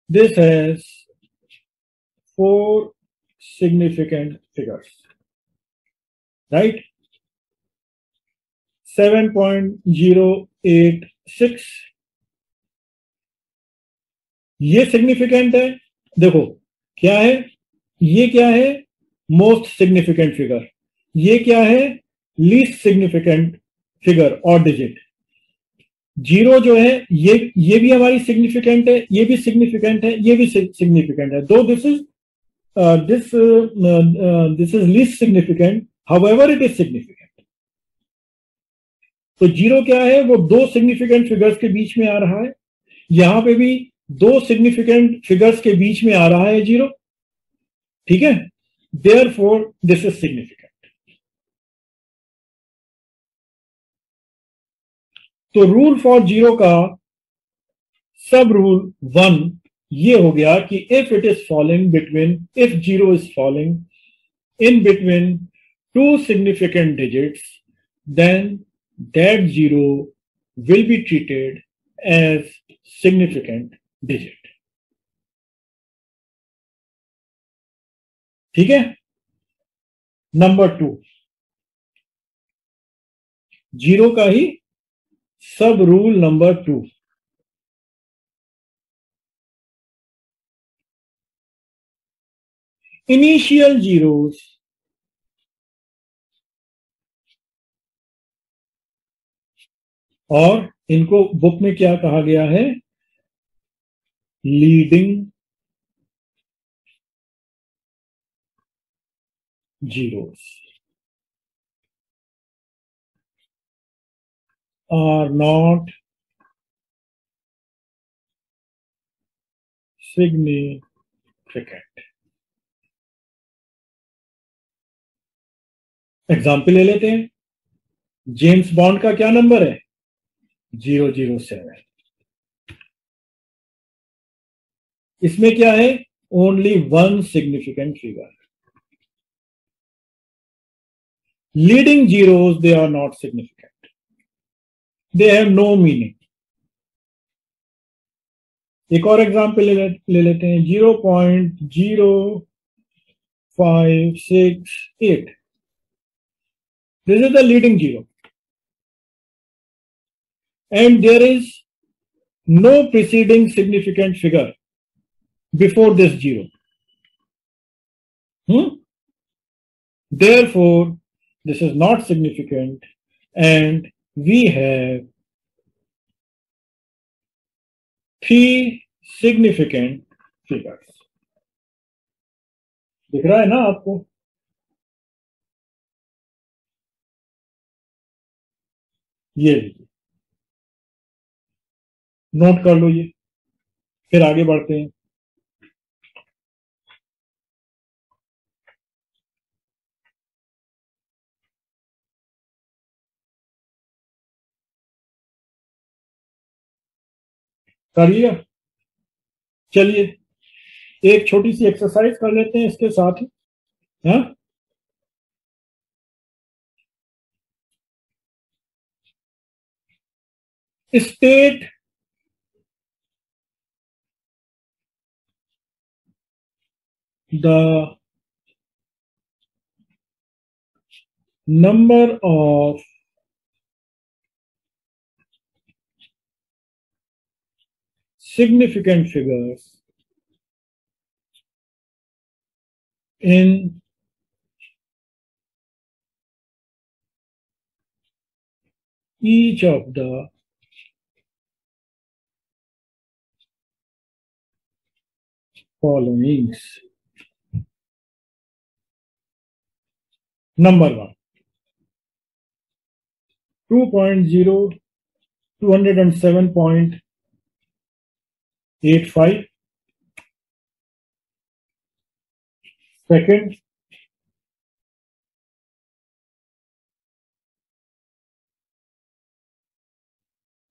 this has 4 significant figures, right? 7.086 ये सिग्निफिकेंट है. देखो क्या है? ये क्या है? Most significant figure. ये क्या है? लीस्ट सिग्निफिकेंट फिगर और डिजिट. जीरो जो है ये भी हमारी सिग्निफिकेंट है, ये भी सिग्निफिकेंट है, ये भी सिग्निफिकेंट है. दो this is least significant, however it is significant. तो जीरो क्या है? वो 2 सिग्निफिकेंट फिगर्स के बीच में आ रहा है. यहां पे भी 2 सिग्निफिकेंट फिगर्स के बीच में आ रहा है जीरो. ठीक है. Therefore this is significant. तो रूल फॉर जीरो का सब रूल 1 ये हो गया कि if it is falling between, if zero is falling in between 2 significant digits, then that zero will be treated as significant digit. ठीक है. नंबर 2, जीरो का ही सब रूल नंबर 2. Initial zeros और इनको बुक में क्या कहा गया है? Leading zeros are not significant. Example ले लेते हैं। जेम्स बॉन्ड का क्या नंबर है? 007। इसमें क्या है? Only one significant figure. Leading zeros they are not significant, they have no meaning. एक और एग्जाम्पल ले लेते हैं। 0.0568। This is the leading zero and there is no preceding significant figure before this zero. Therefore, this is not significant and we have three significant figures. दिख रहा है ना आपको? ये लीजिए, नोट कर लो ये, फिर आगे बढ़ते हैं। कर लिया? चलिए एक छोटी सी एक्सरसाइज कर लेते हैं इसके साथ ही। हाँ, state the number of significant figures in each of the followings. Number 1, 207.85. Second,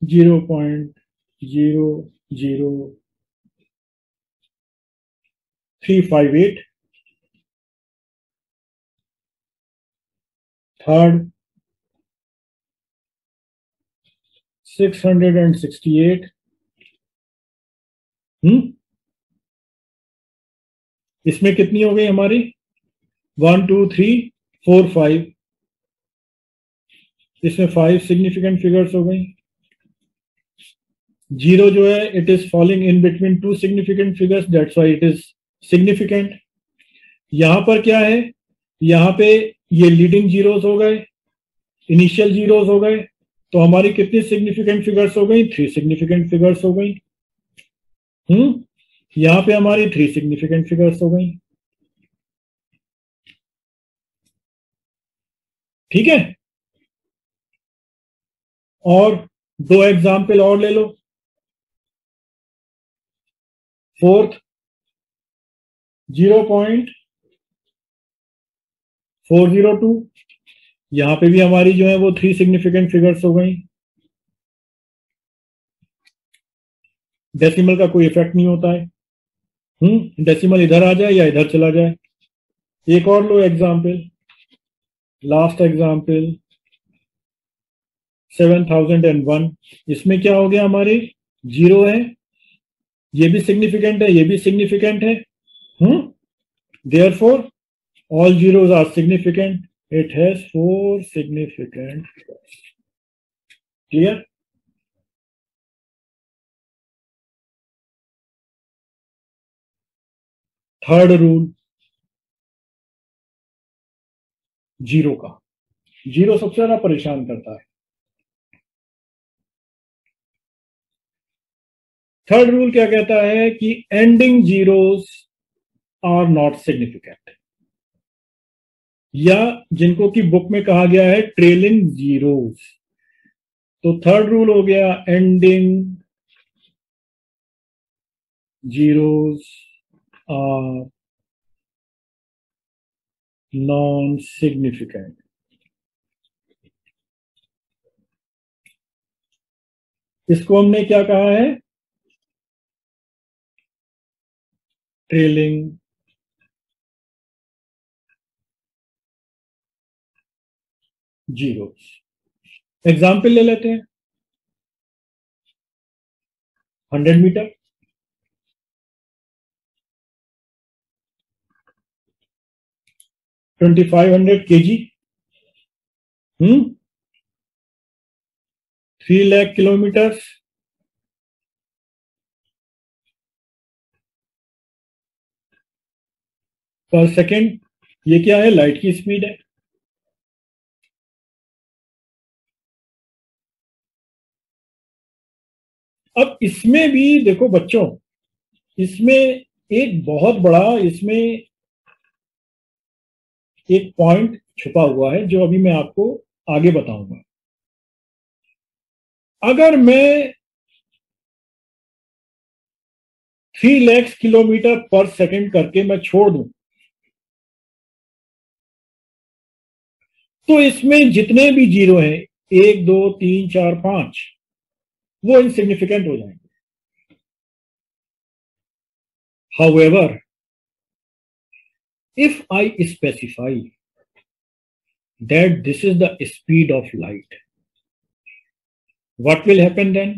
0.00358. Third, 668. इसमें कितनी हो गई हमारी? 1 2 3 4 5। इसमें 5 सिग्निफिकेंट फिगर्स हो गई। जीरो जो है it is falling in between 2 significant figures, that's why it is significant. यहां पर क्या है? यहां पे ये लीडिंग जीरोस हो गए, इनिशियल जीरोस हो गए, तो हमारी कितनी सिग्निफिकेंट फिगर्स हो गई? 3 सिग्निफिकेंट फिगर्स हो गई। यहां पे हमारी 3 सिग्निफिकेंट फिगर्स हो गई। ठीक है, और 2 एग्जाम्पल और ले लो। फोर्थ, 0.402। यहां पे भी हमारी जो है वो 3 सिग्निफिकेंट फिगर्स हो गई। डेसिमल का कोई इफेक्ट नहीं होता है। डेसिमल इधर आ जाए या इधर चला जाए। एक और लो एग्जाम्पल, लास्ट एग्जाम्पल 7001। इसमें क्या हो गया? हमारे जीरो है, ये भी सिग्निफिकेंट है, ये भी सिग्निफिकेंट है। Therefore all zeros are significant. It has 4 significant figures. Clear? Third rule zero का। जीरो सबसे ज्यादा परेशान करता है। थर्ड रूल क्या कहता है कि ending zeros are not significant, या जिनको कि बुक में कहा गया है ट्रेलिंग जीरोस। तो थर्ड रूल हो गया ending zeros are non significant. इसको हमने क्या कहा है, ट्रेलिंग जीरोस। एग्जाम्पल ले लेते हैं, 100 मीटर, 2500 kg, 3 लाख किलोमीटर पर सेकेंड। ये क्या है, लाइट की स्पीड है। अब इसमें भी देखो बच्चों, इसमें एक बहुत बड़ा इसमें एक पॉइंट छुपा हुआ है जो अभी मैं आपको आगे बताऊंगा। अगर मैं 3 लाख किलोमीटर पर सेकंड करके मैं छोड़ दूं, तो इसमें जितने भी जीरो हैं, 1 2 3 4 5, वो इनसिग्निफिकेंट हो जाएंगे। However, if I specify that this is the speed of light, what will happen then?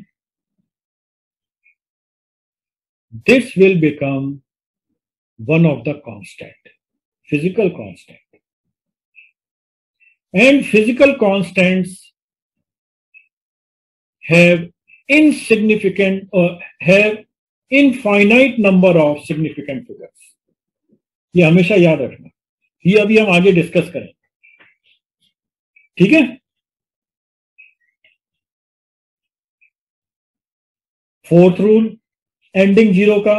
This will become one of the constant, physical constant. And physical constants have insignificant or have infinite number of significant figures. ये हमेशा याद रखना, ये अभी हम आगे डिस्कस करें, ठीक है। फोर्थ रूल एंडिंग जीरो का,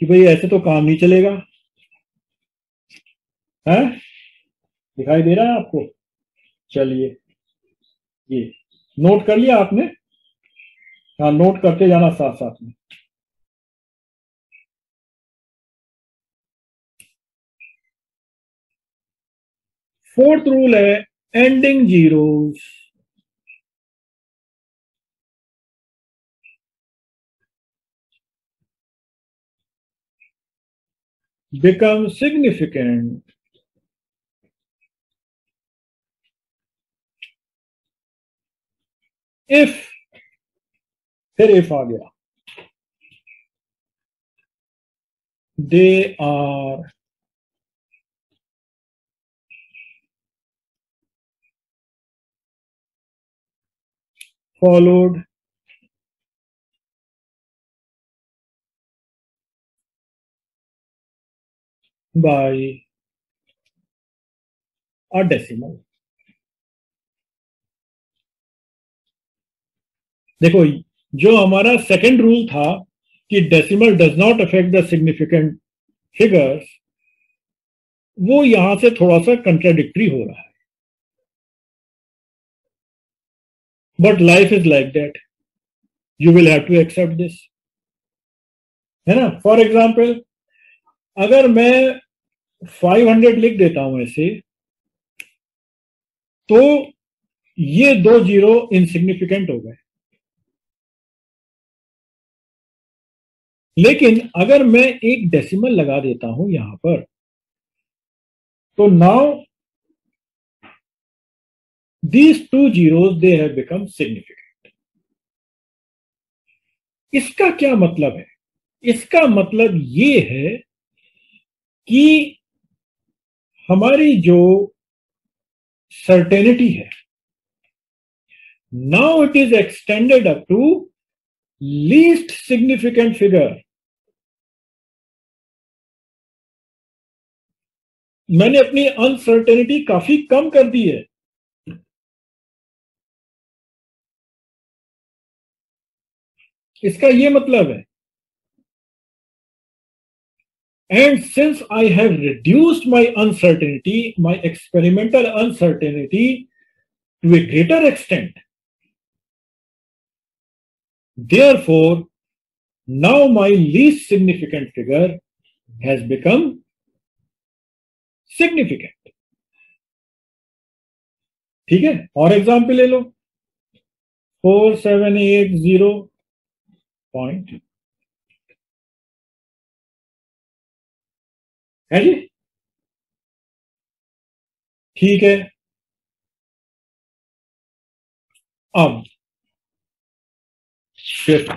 कि भाई ऐसे तो काम नहीं चलेगा, है दिखाई दे रहा है आपको? चलिए, ये नोट कर लिया आपने? हाँ, नोट करते जाना साथ साथ में। फोर्थ रूल है ending zeros become significant if, फिर इफ आ गया, they are followed by a decimal। देखो, जो हमारा सेकंड रूल था कि decimal does not affect the significant figures, वो यहां से थोड़ा सा कंट्राडिक्टरी हो रहा है। But life is like that, you will have to accept this, है ना। फॉर एग्जाम्पल, अगर मैं 500 लिख देता हूं ऐसे, तो ये दो जीरो इनसिग्निफिकेंट हो गए। लेकिन अगर मैं एक डेसिमल लगा देता हूं यहां पर, तो now these two zeros they have become significant। इसका क्या मतलब है? इसका मतलब ये है कि हमारी जो सर्टेनिटी है, now it is extended up to least significant figure. मैंने अपनी अनसर्टेनिटी काफी कम कर दी है। इसका यह मतलब है And since I have reduced my uncertainty, my experimental uncertainty to a greater extent, therefore, now my least significant figure has become significant. ठीक है, और एग्जाम्पल ले लो 4780 पॉइंट है जी, ठीक है। अब फिफ्थ,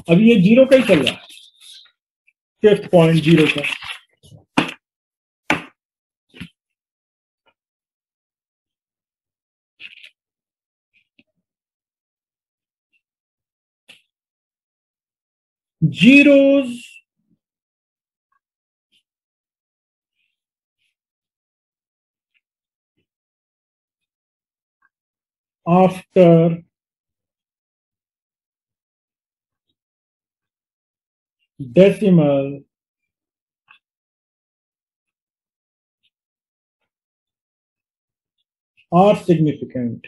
अब ये जीरो का ही चल रहा है, फिफ्थ पॉइंट जीरो का। zeros after decimal are significant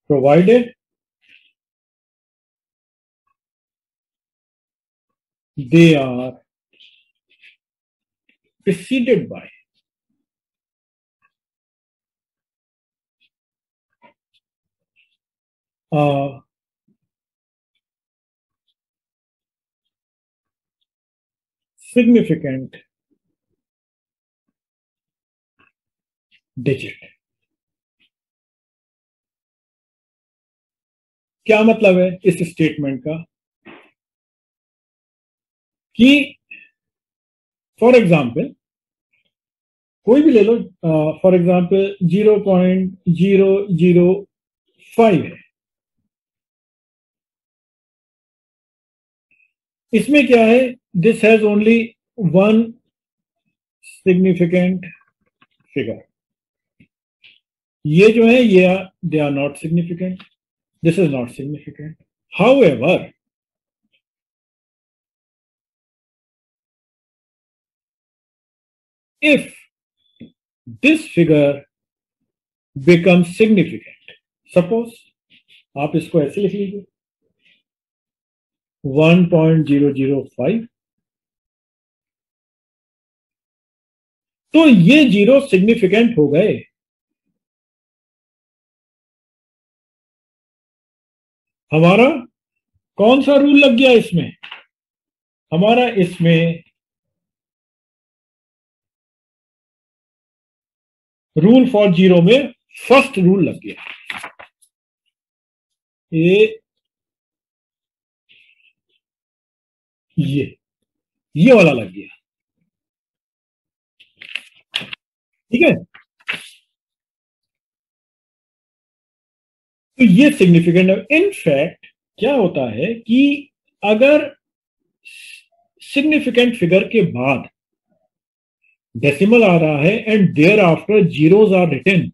provided they are preceded by a significant digit। क्या मतलब है इस स्टेटमेंट का कि फॉर एग्जाम्पल कोई भी ले लो, फॉर एग्जाम्पल 0.005 है, इसमें क्या है, this has only one significant figure. ये जो है ये they are not significant, this is not significant. However if this figure becomes significant, suppose आप इसको ऐसे लिख लीजिए 1.005, तो ये जीरो सिग्निफिकेंट हो गए। हमारा कौन सा रूल लग गया इसमें, हमारा इसमें रूल फॉर जीरो में फर्स्ट रूल लग गया, ये वाला लग गया, ठीक है। तो ये सिग्निफिकेंट है। इनफैक्ट क्या होता है कि अगर सिग्निफिकेंट फिगर के बाद डेसिमल आ रहा है and there after zeros are written,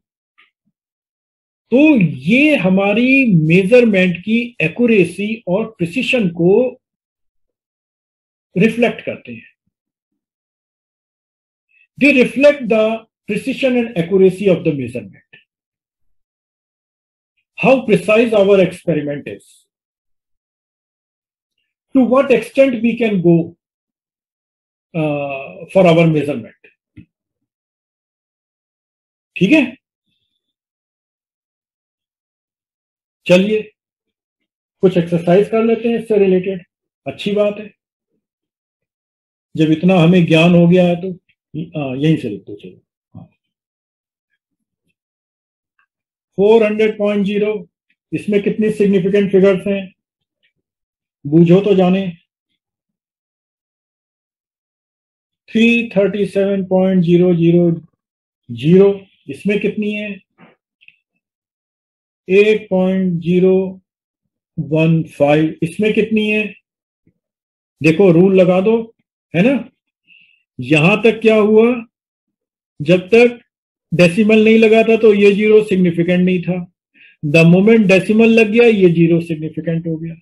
तो ये हमारी मेजरमेंट की एक्यूरेसी और प्रिसिशन को रिफ्लेक्ट करते हैं। They reflect the precision and accuracy of the measurement, how precise our experiment is, to what extent we can go for our measurement, ठीक है। चलिए कुछ एक्सरसाइज कर लेते हैं इससे रिलेटेड, अच्छी बात है, जब इतना हमें ज्ञान हो गया है तो यहीं से लिख दो। चलो 400.0, इसमें कितनी सिग्निफिकेंट फिगर्स हैं, बूझो तो जाने। 337.000, इसमें कितनी है, 8.015, इसमें कितनी है, देखो रूल लगा दो, है ना। यहां तक क्या हुआ, जब तक डेसिमल नहीं लगा था तो ये जीरो सिग्निफिकेंट नहीं था, द मोमेंट डेसिमल लग गया ये जीरो सिग्निफिकेंट हो गया।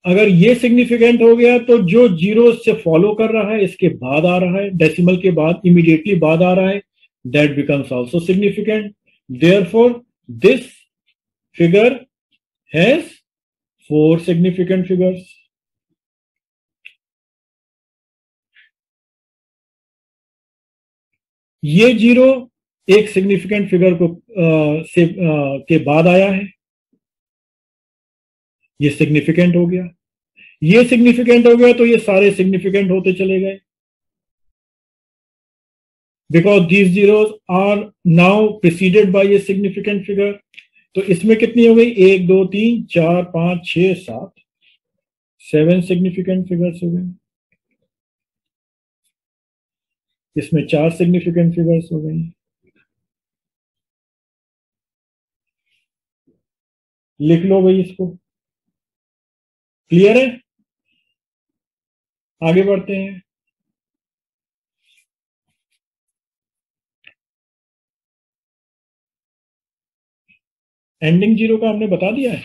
अगर ये सिग्निफिकेंट हो गया तो जो जीरो से फॉलो कर रहा है, इसके बाद आ रहा है, डेसिमल के बाद इमीडिएटली बाद आ रहा है, that becomes also significant. Therefore this figure has 4 significant figures. ये जीरो एक सिग्निफिकेंट फिगर को के बाद आया है, ये सिग्निफिकेंट हो गया. ये सिग्निफिकेंट हो गया तो ये सारे सिग्निफिकेंट होते चले गए, because these zeros are now preceded by a significant figure. तो इसमें कितनी हो गई? 1 2 3 4 5 6 7 7 सिग्निफिकेंट फिगर्स हो गए. इसमें 4 सिग्निफिकेंट फिगर्स हो गई. लिख लो भाई इसको. क्लियर है? आगे बढ़ते हैं. एंडिंग जीरो का हमने बता दिया है.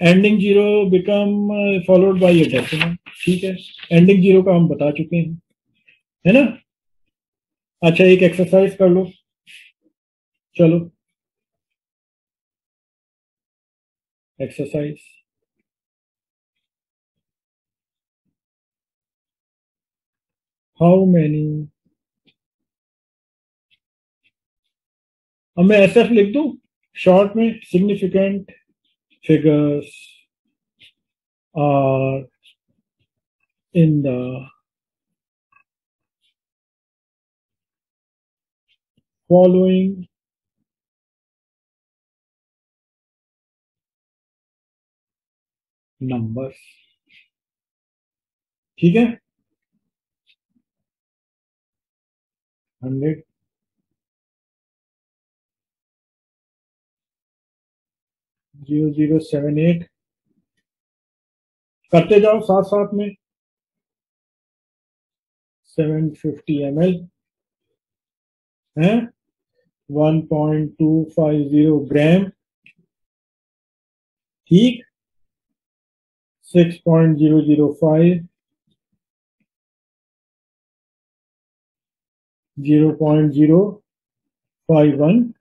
Ending zero become followed by A decimal. ठीक है, एंडिंग जीरो का हम बता चुके हैं, है ना. अच्छा, एक एक्सरसाइज कर लो. चलो, एक्सरसाइज. हाउ मैनी, अब मैं एसएफ लिख दूं शॉर्ट में. Significant figures are in the following numbers. ठीक है, 100, 0078. करते जाओ साथ साथ में. 750 ml है, 1.250 ग्राम. ठीक, 6.005, 0.0510.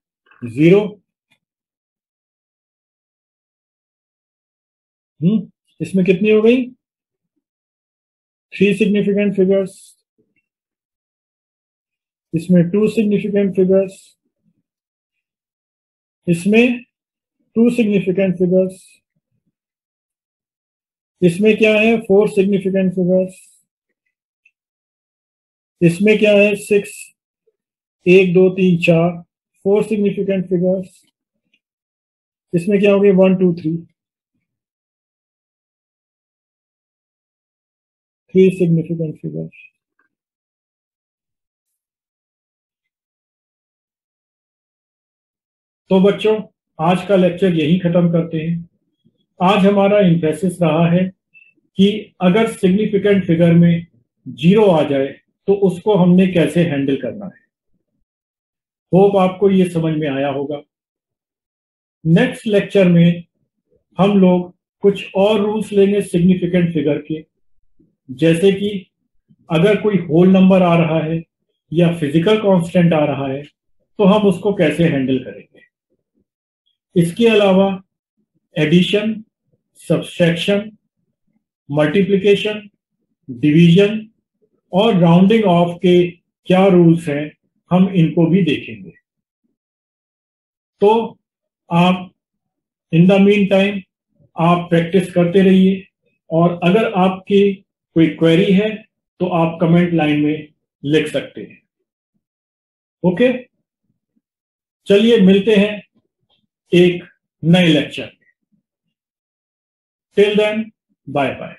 इसमें कितनी हो गई? 3 सिग्निफिकेंट फिगर्स. इसमें 2 सिग्निफिकेंट फिगर्स. इसमें 2 सिग्निफिकेंट फिगर्स. इसमें क्या है? 4 सिग्निफिकेंट फिगर्स. इसमें क्या है? 6, 1 2 3 4, 4 सिग्निफिकेंट फिगर्स. इसमें क्या हो गया? 1 2 3 सिग्निफिकेंट फिगर्स. तो बच्चों, आज का लेक्चर यही खत्म करते हैं. आज हमारा इंफेसिस रहा है कि अगर सिग्निफिकेंट फिगर में जीरो आ जाए तो उसको हमने कैसे हैंडल करना है. होप आपको ये समझ में आया होगा. नेक्स्ट लेक्चर में हम लोग कुछ और रूल्स लेंगे सिग्निफिकेंट फिगर के, जैसे कि अगर कोई होल नंबर आ रहा है या फिजिकल कांस्टेंट आ रहा है तो हम उसको कैसे हैंडल करेंगे. इसके अलावा एडिशन, सब्सट्रैक्शन, मल्टीप्लिकेशन, डिवीजन और राउंडिंग ऑफ के क्या रूल्स हैं, हम इनको भी देखेंगे. तो आप इन द मीन टाइम आप प्रैक्टिस करते रहिए, और अगर आपकी कोई क्वेरी है तो आप कमेंट लाइन में लिख सकते हैं. ओके, चलिए मिलते हैं एक नए lecture. Till then, bye bye.